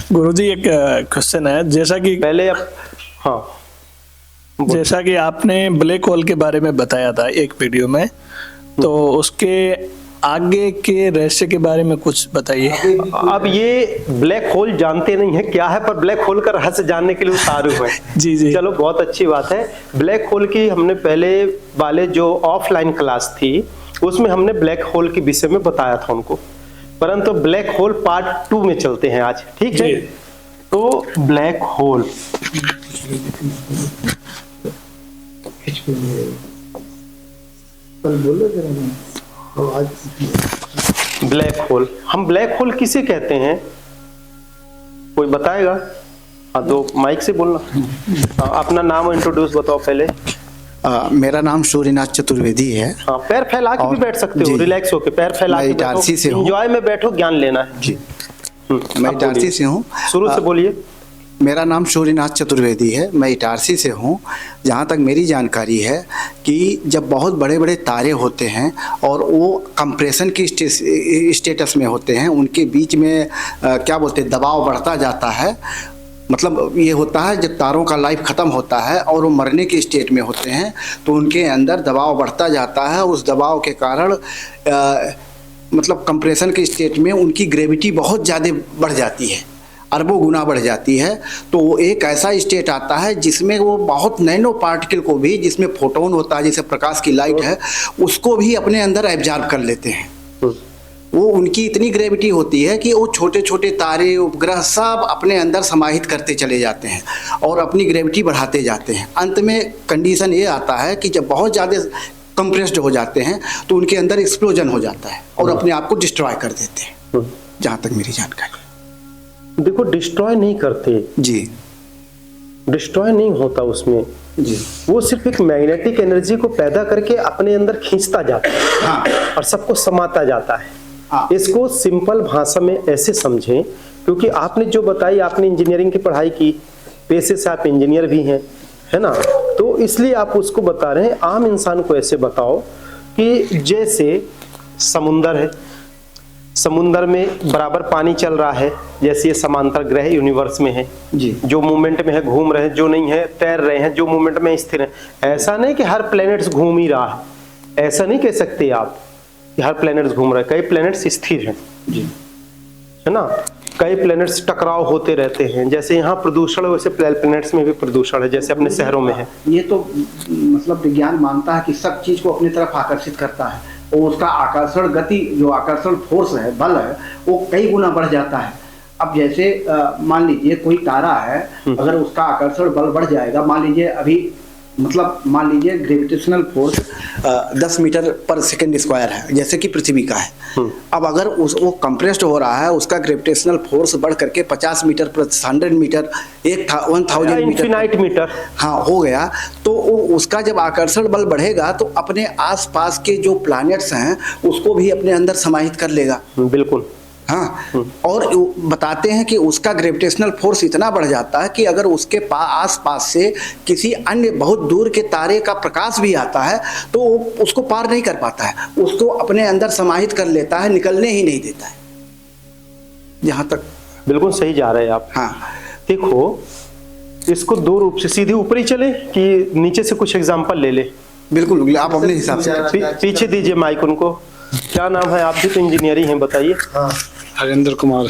गुरुजी एक क्वेश्चन है, जैसा कि पहले अब हाँ जैसा कि आपने ब्लैक होल के बारे में बताया था एक वीडियो में, तो उसके आगे के रहस्य के बारे में कुछ बताइए। अब ये ब्लैक होल जानते नहीं है क्या है, पर ब्लैक होल का रहस्य जानने के लिए उतारू है। जी जी, चलो बहुत अच्छी बात है। ब्लैक होल की हमने पहले वाले जो ऑफलाइन क्लास थी उसमें हमने ब्लैक होल के विषय में बताया था उनको, परंतु ब्लैक होल पार्ट 2 में चलते हैं आज, ठीक है। तो ब्लैक होल ब्लैक होल, हम ब्लैक होल किसे कहते हैं, कोई बताएगा? हाँ तो माइक से बोलना। अपना नाम और इंट्रोड्यूस बताओ पहले। मेरा नाम सूर्यनाथ चतुर्वेदी है। हाँ, पैर फैला के भी बैठ सकते हो, रिलैक्स होके पैर फैला के बैठो, एंजॉय में बैठो, ज्ञान लेना है जी। मैं इटारसी से हूँ। शुरू से बोलिए। मेरा नाम सूर्यनाथ चतुर्वेदी है, मैं इटारसी से हूँ। जहाँ तक मेरी जानकारी है कि जब बहुत बड़े बड़े तारे होते हैं और वो कंप्रेशन की स्टेटस में होते हैं, उनके बीच में क्या बोलते हैं, दबाव बढ़ता जाता है। मतलब ये होता है जब तारों का लाइफ ख़त्म होता है और वो मरने के स्टेट में होते हैं तो उनके अंदर दबाव बढ़ता जाता है। उस दबाव के कारण मतलब कंप्रेशन के स्टेट में उनकी ग्रेविटी बहुत ज़्यादा बढ़ जाती है, अरबों गुना बढ़ जाती है। तो वो एक ऐसा स्टेट आता है जिसमें वो बहुत नैनो पार्टिकल को भी, जिसमें फोटोन होता है जैसे प्रकाश की लाइट है, उसको भी अपने अंदर एब्जॉर्ब कर लेते हैं। वो उनकी इतनी ग्रेविटी होती है कि वो छोटे छोटे तारे उपग्रह सब अपने अंदर समाहित करते चले जाते हैं और अपनी ग्रेविटी बढ़ाते जाते हैं। अंत में कंडीशन ये आता है कि जब बहुत ज़्यादा कंप्रेस्ड हो जाते हैं तो उनके अंदर एक्सप्लोजन हो जाता है और अपने आप को डिस्ट्रॉय कर देते हैं, जहाँ तक मेरी जानकारी। देखो, डिस्ट्रॉय नहीं करते जी, डिस्ट्रॉय नहीं होता उसमें जी, वो सिर्फ एक मैग्नेटिक एनर्जी को पैदा करके अपने अंदर खींचता जाता है। हाँ, और सबको समाता जाता है। हाँ। इसको सिंपल भाषा में ऐसे समझें, क्योंकि आपने जो बताई, आपने इंजीनियरिंग की पढ़ाई की, पेशे से आप इंजीनियर भी हैं, है ना, तो इसलिए आप उसको बता रहे हैं। आम इंसान को ऐसे बताओ कि जैसे समुंदर है, समुंदर में बराबर पानी चल रहा है, जैसे ये समांतर ग्रह यूनिवर्स में है जी, जो मूवमेंट में है घूम रहे हैं, जो नहीं है तैर रहे हैं, जो मूवमेंट में स्थिर है। ऐसा नहीं कि हर प्लैनेट्स घूम ही रहा है, ऐसा नहीं कह सकते आप कि हर प्लैनेट्स घूम रहे हैं। कई प्लैनेट्स स्थिर हैं जी, है ना, कई प्लैनेट्स टकराव होते रहते हैं। जैसे यहाँ प्रदूषण है, वैसे प्लैनेट्स में भी प्रदूषण है, जैसे अपने शहरों में है। ये तो मतलब विज्ञान मानता है कि सब चीज को अपनी तरफ आकर्षित करता है और उसका आकर्षण गति, जो आकर्षण फोर्स है, बल है, वो कई गुना बढ़ जाता है। अब जैसे मान लीजिए कोई तारा है, अगर उसका आकर्षण बल बढ़ जाएगा, मान लीजिए अभी मतलब मान लीजिए ग्रेविटेशनल फोर्स 10 मीटर पर सेकंड स्क्वायर है, जैसे कि पृथ्वी का है। अब अगर वो कंप्रेस्ड हो रहा है, उसका ग्रेविटेशनल फोर्स बढ़ करके 50 मीटर पर 100 मीटर, 1000 इनफिनाइट मीटर, हाँ, हो गया। तो उसका जब आकर्षण बल बढ़ेगा तो अपने आसपास के जो प्लैनेट्स हैं उसको भी अपने अंदर समाहित कर लेगा। बिल्कुल, हाँ। और बताते हैं कि उसका ग्रेविटेशनल फोर्स इतना बढ़ जाता है कि अगर उसके आसपास से किसी अन्य बहुत दूर के तारे का प्रकाश भी आता है तो उसको पार नहीं कर पाता है, उसको अपने अंदर समाहित कर लेता है, निकलने ही नहीं देता है। यहाँ तक बिल्कुल सही जा रहे हैं आप। हाँ, देखो, इसको दो रूप से, सीधे ऊपर ही चले कि नीचे से कुछ एग्जांपल ले ले? बिल्कुल, आप अपने हिसाब से पीछे दीजिए माइक उनको। क्या नाम है? आप भी तो इंजीनियर ही हैं, बताइए। हरेंद्र कुमार।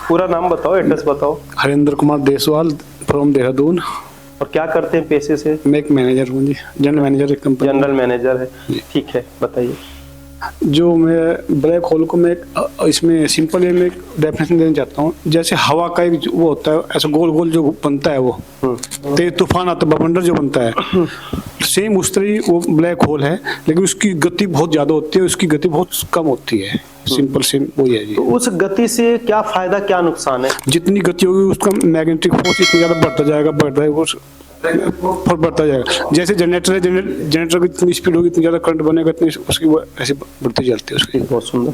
पूरा नाम बताओ, एड्रेस बताओ। हरेंद्र कुमार देसवाल फ्रॉम देहरादून। और क्या करते हैं पेशे से? मैं एक मैनेजर हूँ जी, जनरल मैनेजर एक कंपनी। जनरल मैनेजर है, ठीक है, बताइए। जो मैं ब्लैक होल को मैं इसमें सिंपल वे में डेफिनेशन देना चाहता हूँ। जैसे हवा का एक वो होता है, ऐसा गोल गोल जो बनता है, वो तेज तूफान आता है, बवंडर जो बनता है, सेम उस तरह वो ब्लैक होल है, लेकिन उसकी गति बहुत ज्यादा होती है, उसकी गति बहुत कम होती है। सिंपल सेम वही है जी। तो उस गति से क्या फायदा, क्या नुकसान है? जितनी गति होगी उसका मैग्नेटिक फोर्स इतना ज्यादा बढ़ता जाएगा, बढ़ता जाएगा। जैसे जनरेटर है, जनरेटर की इतनी स्पीड होगी, इतनी ज्यादा करंट बनेगा, इतनी उसकी वो ऐसे बढ़ती जाती है उसकी। बहुत सुंदर,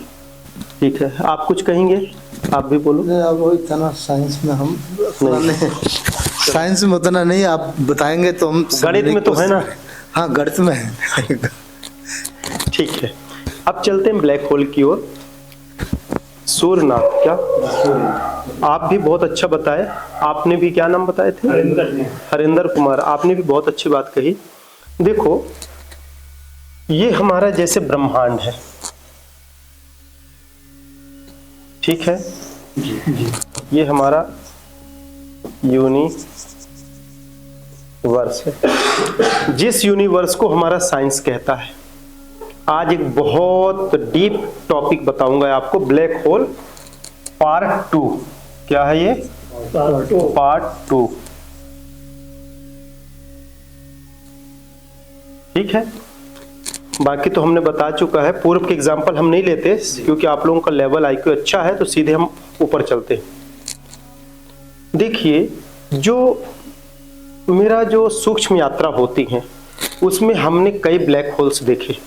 ठीक है। आप कुछ कहेंगे? आप भी बोलो। अब वो इतना साइंस में हम साइंस में उतना नहीं, आप बताएंगे तो हम। गणित में तो है ना? हाँ, गणित में है। ठीक है, अब चलते हैं ब्लैक होल की ओर। सूर्यनाथ। क्या आप भी बहुत अच्छा बताए। आपने भी क्या नाम बताए थे? हरिंदर कुमार। आपने भी बहुत अच्छी बात कही। देखो, ये हमारा जैसे ब्रह्मांड है, ठीक है, ये हमारा यूनिवर्स है, जिस यूनिवर्स को हमारा साइंस कहता है। आज एक बहुत डीप टॉपिक बताऊंगा आपको, ब्लैक होल पार्ट 2। क्या है ये? पार्ट 2। ठीक है, बाकी तो हमने बता चुका है। पूर्व के एग्जाम्पल हम नहीं लेते क्योंकि आप लोगों का लेवल आईक्यू अच्छा है, तो सीधे हम ऊपर चलते हैं। देखिए, जो मेरा जो सूक्ष्म यात्रा होती है उसमें हमने कई ब्लैक होल्स देखे।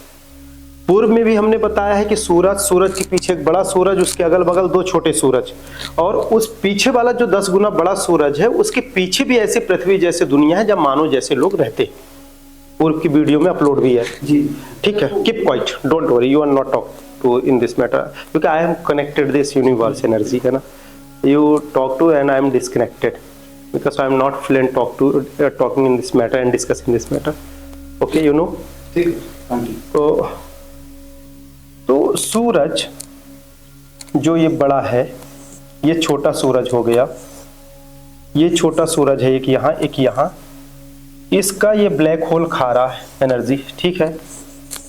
पूर्व में भी हमने बताया है कि सूरज के पीछे एक बड़ा सूरज, उसके अगल बगल 2 छोटे सूरज, और उस पीछे वाला जो 10 गुना बड़ा सूरज है उसके पीछे भी ऐसी पृथ्वी जैसे दुनिया है जब मानव जैसे लोग रहते हैं। पूर्व की वीडियो में अपलोड भी है जी। ठीक है, keep quiet, don't worry, you are not talk to in this matter, क्योंकि I am connected this universe energy, है ना। You talk to and I am disconnected because I am not fluent talking in this matter and discussing this matter. Okay, you know. तो सूरज जो ये बड़ा है, ये छोटा सूरज हो गया, ये छोटा सूरज है एक यहाँ एक यहाँ, इसका ये ब्लैक होल खा रहा है एनर्जी, ठीक है,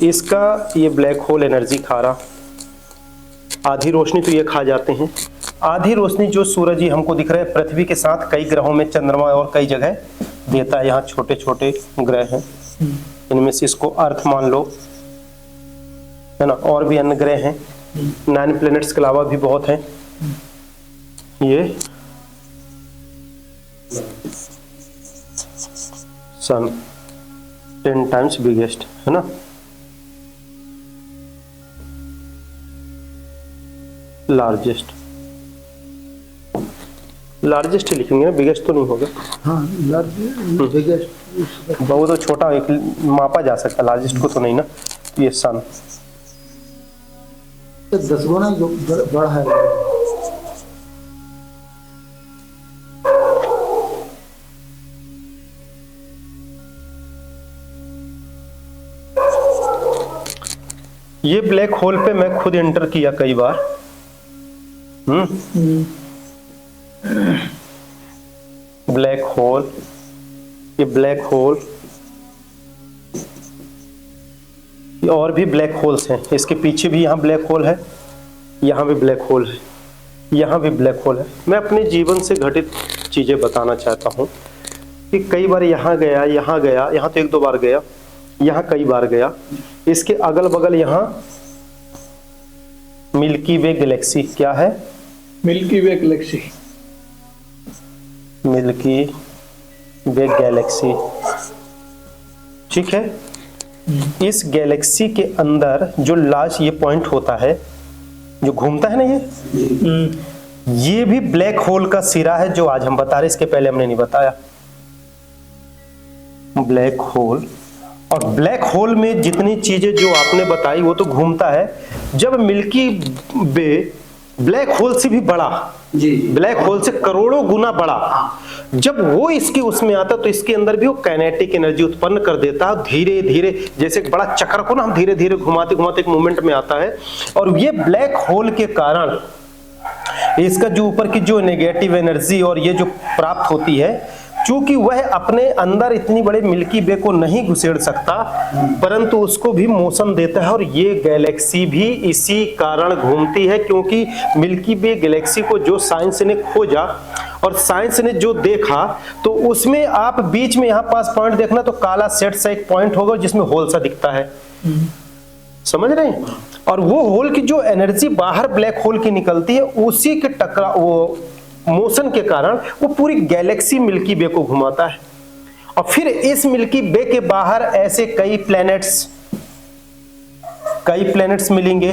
इसका ये ब्लैक होल एनर्जी खा रहा, आधी रोशनी तो ये खा जाते हैं। आधी रोशनी जो सूरज ही हमको दिख रहा है पृथ्वी के साथ कई ग्रहों में, चंद्रमा और कई जगह देता है। यहाँ छोटे छोटे ग्रह हैं, इनमें से इसको अर्थ मान लो, है ना, और भी अन्य ग्रह हैं, 9 प्लैनेट्स के अलावा भी बहुत हैं। ये सन 10 टाइम्स बिगेस्ट, है ना, लार्जेस्ट ही लिखेंगे ना, बिगेस्ट तो नहीं होगा। हाँ, बिगेस्ट वो तो छोटा एक मापा जा सकता है, लार्जेस्ट को तो नहीं ना। ये सन 10 गुना जो बड़ा है। ये ब्लैक होल पे मैं खुद एंटर किया कई बार। ब्लैक होल, ये ब्लैक होल, ये और भी ब्लैक होल्स हैं, इसके पीछे भी यहाँ ब्लैक होल है, यहाँ भी ब्लैक होल है, यहाँ भी ब्लैक होल है। मैं अपने जीवन से घटित चीजें बताना चाहता हूँ कि कई बार यहाँ गया, यहाँ गया, यहाँ तो 1-2 बार गया, यहाँ कई बार गया। इसके अगल बगल यहाँ मिल्की वे गैलेक्सी, क्या है? मिल्की वे गैलेक्सी, मिल्की वे गैलेक्सी, ठीक है। इस गैलेक्सी के अंदर जो लास्ट ये पॉइंट होता है, जो घूमता है ना, ये भी ब्लैक होल का सिरा है, जो आज हम बता रहे, इसके पहले हमने नहीं बताया। ब्लैक होल, और ब्लैक होल में जितनी चीजें जो आपने बताई वो तो घूमता है। जब मिल्की वे ब्लैक होल से भी बड़ा, ब्लैक होल से करोड़ों गुना बड़ा, जब वो इसके उसमें आता तो इसके अंदर भी वो काइनेटिक एनर्जी उत्पन्न कर देता है। धीरे धीरे जैसे एक बड़ा चक्र को ना हम धीरे धीरे घुमाते घुमाते एक मूवमेंट में आता है। और ये ब्लैक होल के कारण इसका जो ऊपर की जो नेगेटिव एनर्जी और ये जो प्राप्त होती है, चूंकि वह अपने अंदर इतनी बड़े मिल्की वे को नहीं घुसेड़ सकता, परंतु उसको भी मोशन देता है। और ये गैलेक्सी भी इसी कारण घूमती है, क्योंकि मिल्की वे गैलेक्सी को जो साइंस ने खोजा और साइंस ने जो देखा, तो उसमें आप बीच में यहाँ पास पॉइंट देखना तो काला सेट सा एक पॉइंट होगा जिसमें होल सा दिखता है, समझ रहे हैं? और वो होल की जो एनर्जी बाहर ब्लैक होल की निकलती है, उसी के टकराव, वो मोशन के कारण वो पूरी गैलेक्सी मिल्की वे को घुमाता है। और फिर इस मिल्की वे के बाहर ऐसे कई प्लैनेट्स मिलेंगे,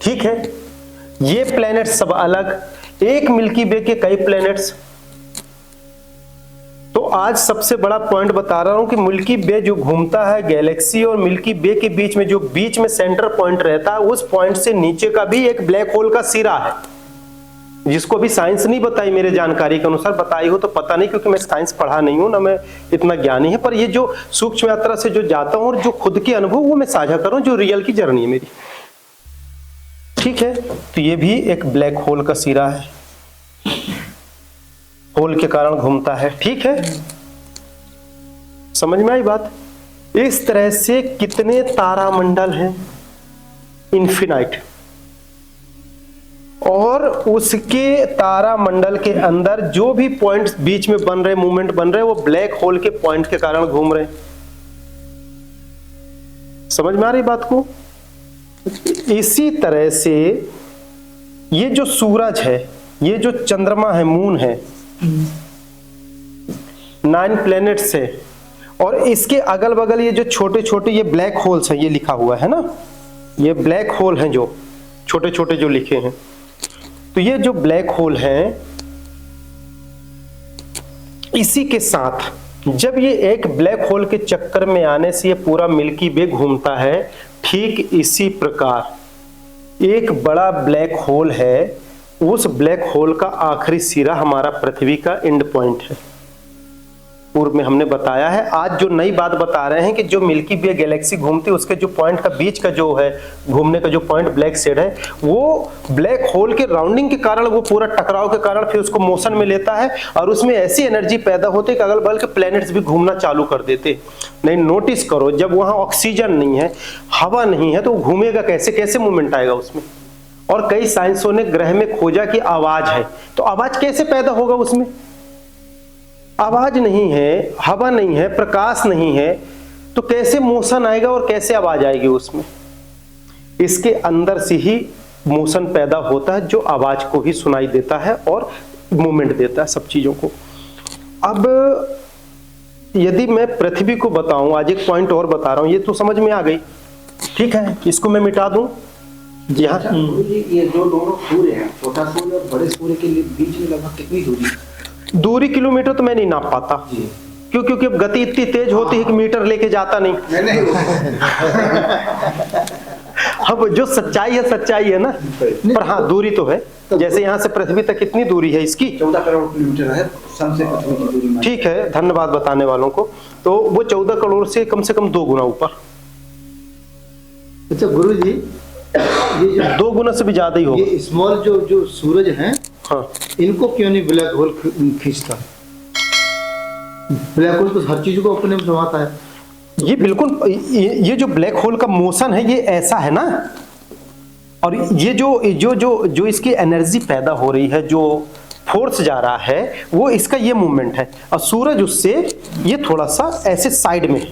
ठीक है। ये प्लैनेट्स सब अलग, एक मिल्की वे के कई प्लैनेट्स, तो आज सबसे बड़ा पॉइंट बता रहा हूं कि मिल्की वे जो घूमता है गैलेक्सी और मिल्की वे के बीच में जो बीच में सेंटर पॉइंट रहता है, उस पॉइंट से नीचे का भी एक ब्लैक होल का सिरा है, जिसको भी साइंस नहीं बताई, मेरे जानकारी के अनुसार बताई हो तो पता नहीं, क्योंकि मैं साइंस पढ़ा नहीं हूं ना, मैं इतना ज्ञानी है। पर ये जो सूक्ष्म यात्रा से जो जाता हूं और जो खुद के अनुभव वो मैं साझा कर रहा हूं, जो रियल की जर्नी है मेरी। ठीक है, तो ये भी एक ब्लैक होल का सिरा है, होल के कारण घूमता है। ठीक है, समझ में आई बात? इस तरह से कितने तारामंडल हैं, इन्फिनाइट, और उसके तारामंडल के अंदर जो भी पॉइंट्स बीच में बन रहे, मूवमेंट बन रहे, वो ब्लैक होल के पॉइंट के कारण घूम रहे। समझ में आ रही बात को? इसी तरह से ये जो सूरज है, ये जो चंद्रमा है, मून है, 9 प्लैनेट्स है, और इसके अगल बगल ये जो छोटे छोटे ये ब्लैक होल्स हैं, ये लिखा हुआ है ना, ये ब्लैक होल हैं जो छोटे छोटे जो लिखे हैं। तो ये जो ब्लैक होल हैं, इसी के साथ जब ये एक ब्लैक होल के चक्कर में आने से ये पूरा मिल्की वे घूमता है, ठीक इसी प्रकार एक बड़ा ब्लैक होल है, उस ब्लैक होल का आखिरी सिरा हमारा पृथ्वी का एंड पॉइंट है। पूर्व में हमने बताया है, आज जो नई बात बता रहे हैं कि जो मिल्की वे गैलेक्सी घूमती है, उसके जो पॉइंट का बीच का जो है घूमने का जो पॉइंट ब्लैक शेड है, वो ब्लैक होल के राउंडिंग के कारण, वो पूरा टकराव के कारण फिर उसको मोशन में लेता है, और उसमें ऐसी एनर्जी पैदा होती है कि अगल बगल के प्लैनेट्स भी घूमना चालू कर देते। नहीं, नोटिस करो, जब वहां ऑक्सीजन नहीं है, हवा नहीं है, तो वो घूमेगा कैसे, कैसे मूवमेंट आएगा उसमें? और कई साइंसों ने ग्रह में खोजा कि आवाज है, तो आवाज कैसे पैदा होगा उसमें? आवाज नहीं है, हवा नहीं है, प्रकाश नहीं है, तो कैसे मोशन आएगा और कैसे आवाज आएगी उसमें? इसके अंदर से ही मोशन पैदा होता है, जो आवाज को ही सुनाई देता है और मूवमेंट देता है सब चीजों को। अब यदि मैं पृथ्वी को बताऊं, आज एक पॉइंट और बता रहा हूं, ये तो समझ में आ गई, ठीक है, इसको मैं मिटा दूं। यहाँ ये जो दोनों सूर्य हैं, छोटा सूर्य और बड़े सूर्य के बीच में लगभग कितनी दूरी किलोमीटर तो मैं नहीं नाप पाता, क्यों? क्योंकि गति इतनी तेज होती है कि मीटर लेके जाता नहीं। अब जो सच्चाई है ना, पर हाँ दूरी तो है। जैसे यहाँ से पृथ्वी तक कितनी दूरी है इसकी? 14 करोड़ किलोमीटर है सन से पृथ्वी की दूरी। ठीक है, धन्यवाद बताने वालों को। तो वो 14 करोड़ से कम 2 गुना ऊपर। अच्छा गुरु जी, ये जो 2 गुना से भी ज्यादा ही होगा। ये स्मॉल जो सूरज हैं, हाँ, इनको क्यों नहीं ब्लैक होल खींचता? ब्लैक होल तो हर चीज को अपने में समाता है। ये बिल्कुल, ये जो ब्लैक होल का मोशन है, ये ऐसा है ना, और ये जो इसकी एनर्जी पैदा हो रही है, जो फोर्स जा रहा है, वो इसका ये मूवमेंट है, और सूरज उससे ये थोड़ा सा ऐसे साइड में है।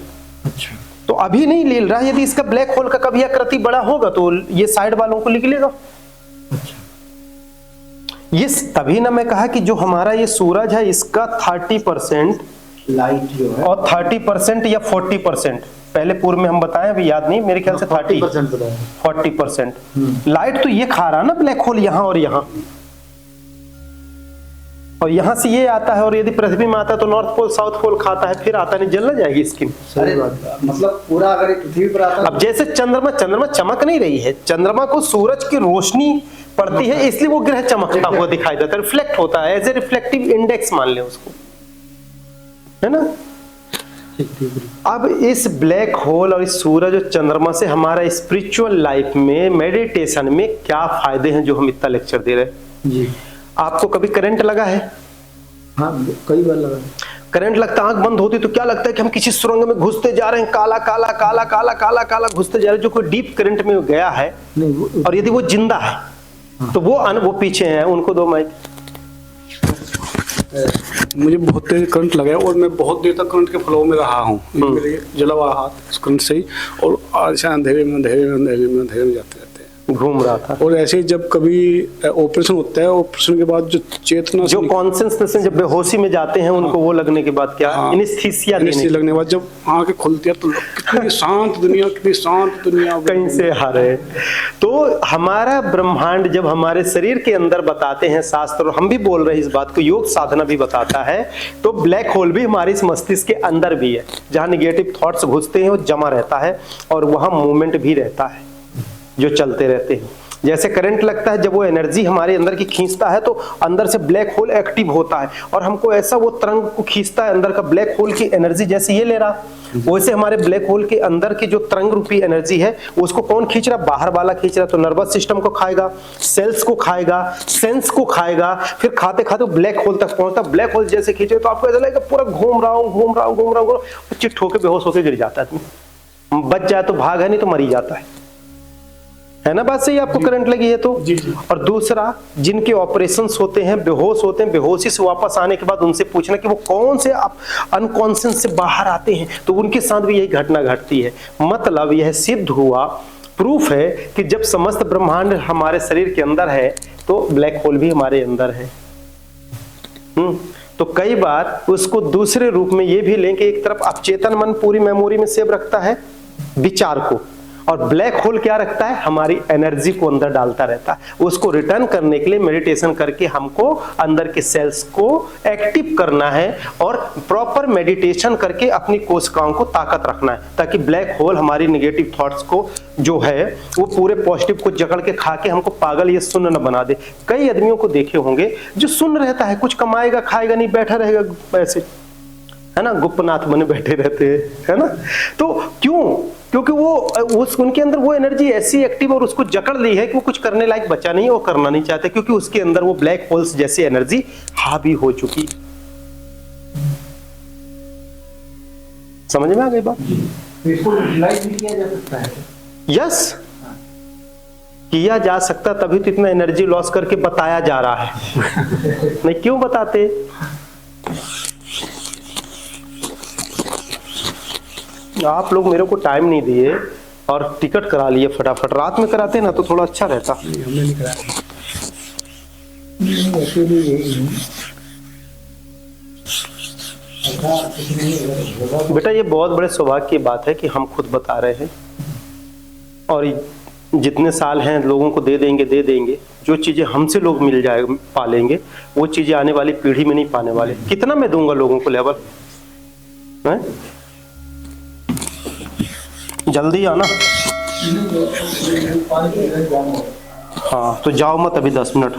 अच्छा, तो अभी नहीं ले रहा, यदि इसका ब्लैक होल का कभी आकृति बड़ा होगा तो ये साइड वालों को लिख लेगा। अच्छा, ये तभी ना मैं कहा कि जो हमारा ये सूरज है, इसका 30% लाइट जो है, और 30% या 40%, पहले पूर्व में हम बताएं, अभी याद नहीं, मेरे ख्याल से 40% बताया। 40% लाइट तो ये खा रहा ना ब्लैक होल, यहाँ और यहाँ, और यहाँ से ये आता है, और यदि पृथ्वी में आता है तो नॉर्थ पोल साउथ पोल खाता है, फिर आता नहीं, जलना जाएगी स्किन। सही बात। मतलब पूरा अगर पृथ्वी पर आता अब जैसे चंद्रमा चमक नहीं रही है, चंद्रमा को सूरज की रोशनी पड़ती है, इसलिए वो ग्रह चमकता हुआ दिखाई देता है, रिफ्लेक्ट होता है, एज ए रिफ्लेक्टिव इंडेक्स मान ले उसको, है ना। अब इस ब्लैक होल और इस सूरज और चंद्रमा से हमारा स्पिरिचुअल लाइफ में, मेडिटेशन में क्या फायदे हैं, जो हम इतना लेक्चर दे रहे हैं। जी, आपको कभी करंट लगा है? हाँ, कई बार लगा। करंट लगता, आंख बंद होती तो क्या लगता है कि हम किसी सुरंग में घुसते जा रहे हैं, काला काला काला काला काला काला घुसते जा रहे हैं। जो कोई डीप करंट में गया है, नहीं, और यदि वो जिंदा है, तो वो पीछे हैं, उनको दो माइक। मुझे बहुत तेज करंट लगा है, और मैं बहुत देर तक करंट के फ्लो में रहा हूँ, मेरे जला हुआ हाथ इस करंट से ही, और आज अंधेरे में जाते रहते हैं। घूम रहा था। और ऐसे ही जब कभी ऑपरेशन होता है, ऑपरेशन के बाद जो चेतना जो कॉन्शियसनेस में जब बेहोशी में जाते हैं उनको वो लगने के बाद क्या एनेस्थीसिया देने लगने के बाद जब आंखें खुलती है तो कितनी शांत दुनिया, कितनी शांत दुनिया, कहीं से आ रहे। तो हमारा ब्रह्मांड जब हमारे शरीर के अंदर बताते हैं शास्त्र, और हम भी बोल रहे हैं इस बात को, योग साधना भी बताता है, तो ब्लैक होल भी हमारे इस मस्तिष्क के अंदर भी है, जहां निगेटिव थॉट्स घुसते हैं वो जमा रहता है और वहां मूवमेंट भी रहता है जो चलते रहते हैं। जैसे करंट लगता है, जब वो एनर्जी हमारे अंदर की खींचता है तो अंदर से ब्लैक होल एक्टिव होता है और हमको ऐसा वो तरंग को खींचता है अंदर का, ब्लैक होल की एनर्जी जैसे ये ले रहा, वैसे हमारे ब्लैक होल के अंदर की जो तरंग रूपी एनर्जी है उसको कौन खींच रहा, बाहर वाला खींच रहा। तो नर्वस सिस्टम को खाएगा, सेल्स को खाएगा, सेंस को खाएगा, फिर खाते खाते ब्लैक होल तक पहुंचता। ब्लैक होल जैसे खींचे तो आपको ऐसा लगेगा पूरा घूम रहा हूँ, चिट होकर बेहोश होकर गिर जाता है। बच जाए तो भाग है, नहीं तो मरी जाता है ना। बात सही आपको करंट लगी है तो। और दूसरा, जिनके ऑपरेशंस होते हैं, बेहोश होते हैं, बेहोशी से वापस आने के बाद उनसे पूछना कि वो कौन से अनकॉन्शियस से बाहर आते हैं, तो उनके साथ भी यही घटना घटती है। मतलब यह सिद्ध हुआ, प्रूफ है कि जब समस्त ब्रह्मांड हमारे शरीर के अंदर है तो ब्लैक होल भी हमारे अंदर है। तो कई बार उसको दूसरे रूप में ये भी लें कि एक तरफ अवचेतन मन पूरी मेमोरी में सेव रखता है विचार को, और ब्लैक होल क्या रखता है, हमारी एनर्जी को अंदर डालता रहता है। उसको रिटर्न करने के लिए मेडिटेशन करके हमको अंदर के सेल्स को एक्टिव करना है और प्रॉपर मेडिटेशन करके अपनी कोशिकाओं को ताकत रखना है, ताकि ब्लैक होल हमारी नेगेटिव थॉट्स को जो है वो पूरे पॉजिटिव को जकड़ के खा के हमको पागल या शून्य न बना दे। कई आदमियों को देखे होंगे जो शून्य रहता है, कुछ कमाएगा खाएगा नहीं, बैठा रहेगा ऐसे, है ना, गुप्तनाथ बने बैठे रहते हैं, है ना। तो क्यों? क्योंकि वो उनके अंदर वो एनर्जी ऐसी एक्टिव और उसको जकड़ ली है कि वो कुछ करने लायक बचा नहीं है, वो करना नहीं चाहते, क्योंकि उसके अंदर वो ब्लैक होल्स जैसी एनर्जी हावी हो चुकी। समझ में आ गई बात? इसको यूटिलाइज भी किया जा सकता है। यस, किया जा सकता, तभी तो इतना एनर्जी लॉस करके बताया जा रहा है। नहीं क्यों बताते? आप लोग मेरे को टाइम नहीं दिए और टिकट करा लिए फटाफट। रात में कराते ना तो थोड़ा अच्छा रहता। हमने नहीं कराया। बेटा ये बहुत बड़े सौभाग्य की बात है कि हम खुद बता रहे हैं, और जितने साल हैं लोगों को दे देंगे। जो चीजें हमसे लोग मिल जाए पालेंगे, वो चीजें आने वाली पीढ़ी में नहीं पाने वाले। कितना मैं दूंगा लोगों को लेवल है? जल्दी आना। हाँ तो जाओ मत अभी 10 मिनट।